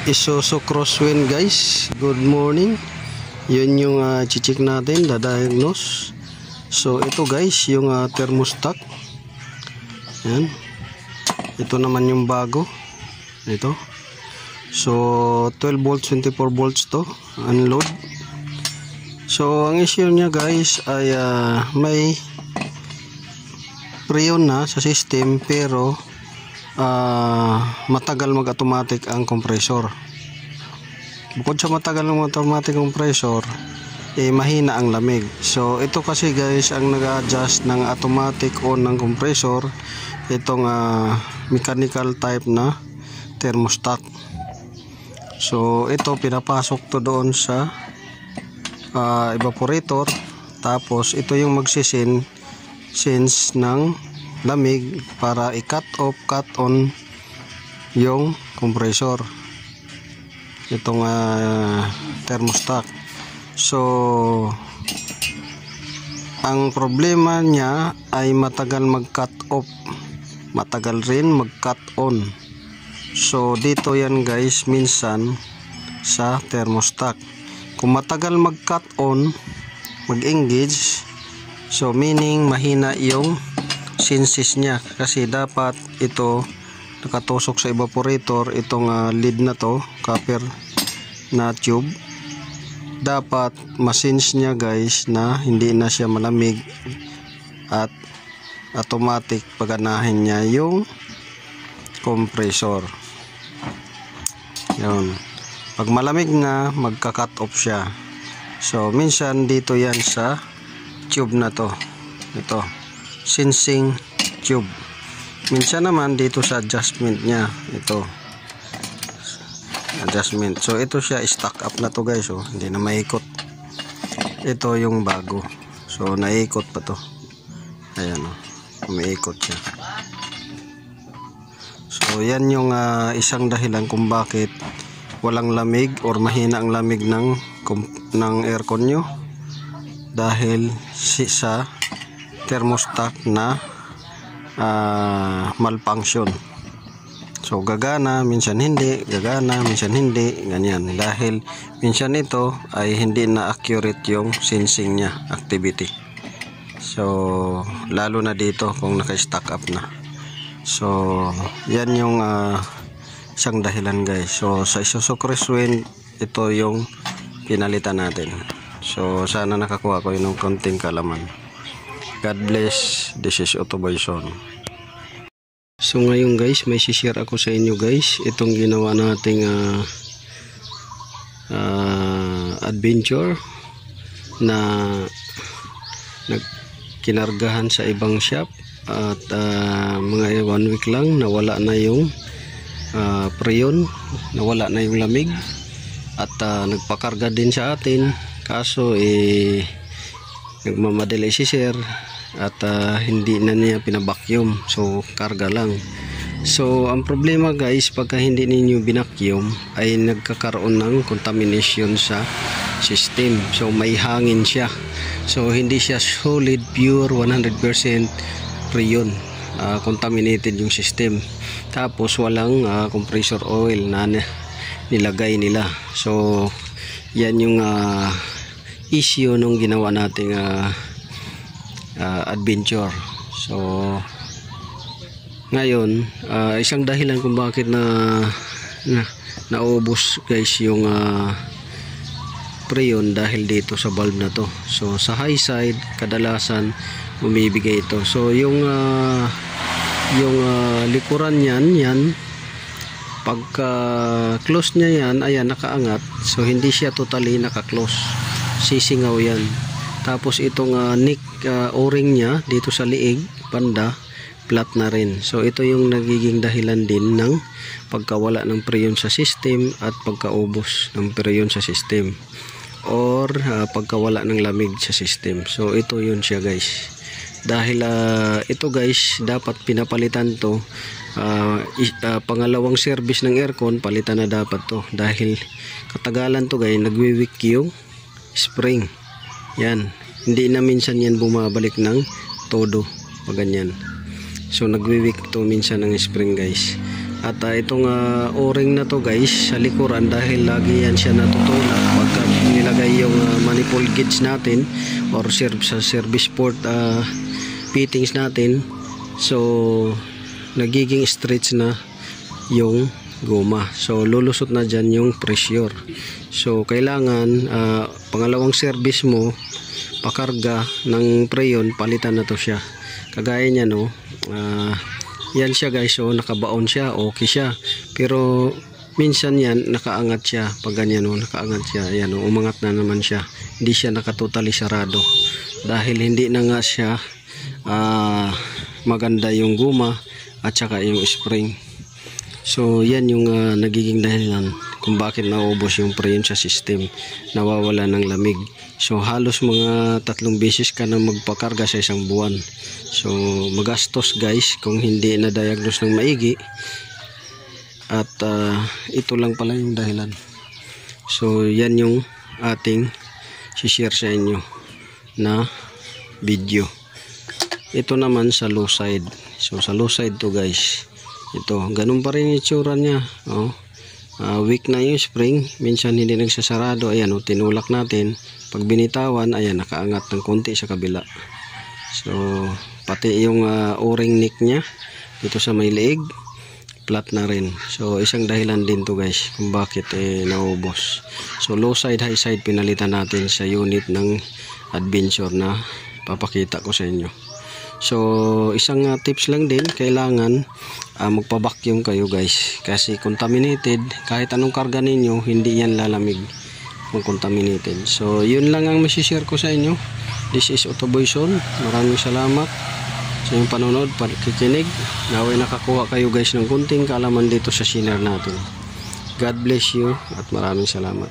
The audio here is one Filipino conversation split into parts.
Isuzu Crosswind guys, good morning. Yun yung chichik natin, da-diagnose. So ito guys yung thermostat. Yan. Ito naman yung bago. Ito. So 12 volts, 24 volts to, unload. So ang issue niya guys ay may preon na sa system pero matagal mag-automatic ang compressor. Bukod sa matagal mag-automatic compressor, mahina ang lamig. So ito kasi guys ang nag-adjust ng automatic on ng compressor, itong mechanical type na thermostat. So ito pinapasok to doon sa evaporator, tapos ito yung magsisense ng lamig para i-cut off, cut on yung compressor, itong thermostat. So ang problema niya ay matagal mag-cut off, matagal rin mag-cut on. So dito yan guys, minsan sa thermostat kung matagal mag-cut on, mag-engage, so meaning mahina yung senses niya, kasi dapat ito nakatusok sa evaporator, itong lid na to, copper na tube, dapat masense niya guys na hindi na siya malamig at automatic paganahin niya yung compressor. Yun. Pag malamig na, magka-cut off siya. So minsan dito yan sa tube na to, ito sensing tube. Minsan naman dito sa adjustment niya, ito adjustment. So ito siya, stack up na to guys, oh, hindi na maikot. Ito yung bago, so naikot pa to, ayan, oh, umiikot siya. So yan yung isang dahilan kung bakit walang lamig or mahina ang lamig ng aircon nyo, dahil sa thermostat na malfunction. So gagana, minsan hindi, gagana, minsan hindi, ganyan. Dahil minsan ito ay hindi na accurate yung sensing niya, activity. So lalo na dito kung naka-stack up na. So yan yung isang dahilan guys. So sa Isuzu Crosswind, ito yung pinalitan natin. So sana nakakuha ko yung konting kalaman. God bless. This is Otto Boyson. So ngayon guys, may share ako sa inyo guys, itong ginawa nating adventure na kinargahan sa ibang shop, at mga 1 week lang nawala na yung preon, nawala na yung lamig, at nagpakarga din sa atin, kaso nagmamadali si sir at hindi na niya pinabacuum, so karga lang. So ang problema guys, pagka hindi ninyo binacuum ay nagkakaroon ng contamination sa system. So may hangin siya, so hindi siya solid, pure 100% preon, contaminated yung system. Tapos walang compressor oil na nilagay nila. So yan yung issue nung ginawa nating adventure. So ngayon isang dahilan kung bakit naubos guys yung preon, dahil dito sa valve na to. So sa high side kadalasan bumibigay ito. So yung likuran yan pagka close niya yan, ayan, nakaangat, so hindi siya totally naka-close, sisingaw yan. Tapos itong neck o-ring niya dito sa liig banda, flat na rin. So ito yung nagiging dahilan din ng pagkawala ng preon sa system at pagkaubos ng preon sa system, or pagkawala ng lamig sa system. So ito yun siya guys. Dahil ito guys, dapat pinapalitan to, pangalawang service ng aircon, palitan na dapat to, dahil katagalan to guys, nagwi-weak yung spring. Yan, hindi na minsan yan bumabalik ng todo pag ganyan. So nagwi-weak to minsan ng spring guys. At itong o-ring na to guys sa likuran, dahil lagi yan siya natutulak pagka nilagay yung manifold gauge natin or sa service port fittings natin. So nagiging stretch na yung goma, so lulusot na dyan yung pressure. So kailangan pangalawang service mo, pakarga ng preyon, palitan na to siya. Kagaya niya no, yan siya guys, so nakabaon siya, okay siya. Pero minsan yan nakaangat siya, pag ganyan no, nakaangat siya, yan no, umangat na naman siya, hindi siya nakatotally sarado dahil hindi na nga siya maganda yung guma at saka yung spring. So yan yung nagiging dahilan kung bakit naubos yung preyon sa system, nawawala ng lamig. So halos mga 3 beses ka na magpakarga sa isang buwan. So magastos guys kung hindi na diagnose ng maigi. At ito lang pala yung dahilan. So yan yung ating share sa inyo na video. Ito naman sa low side. So sa low side to guys, ito ganun pa rin yung itsura nya. Weak na yung spring, minsan hindi nagsasarado. Ayan tinulak natin, pag binitawan ayan nakaangat ng konti sa kabila. So pati yung o-ring neck nya dito sa may leeg flat na rin. So isang dahilan din to guys kung bakit naubos. So low side, high side pinalitan natin sa unit ng Adventure na papakita ko sa inyo. So isang tips lang din, kailangan magpa-vacuum kayo guys, kasi contaminated, kahit anong karga ninyo hindi yan lalamig kung contaminated. So yun lang ang masishare ko sa inyo. This is Autoboyson. Maraming salamat sa inyong panonood, pakikinig. Naway nakakuha kayo guys ng kunting kaalaman dito sa shinare natin. God bless you at maraming salamat.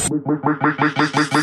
Make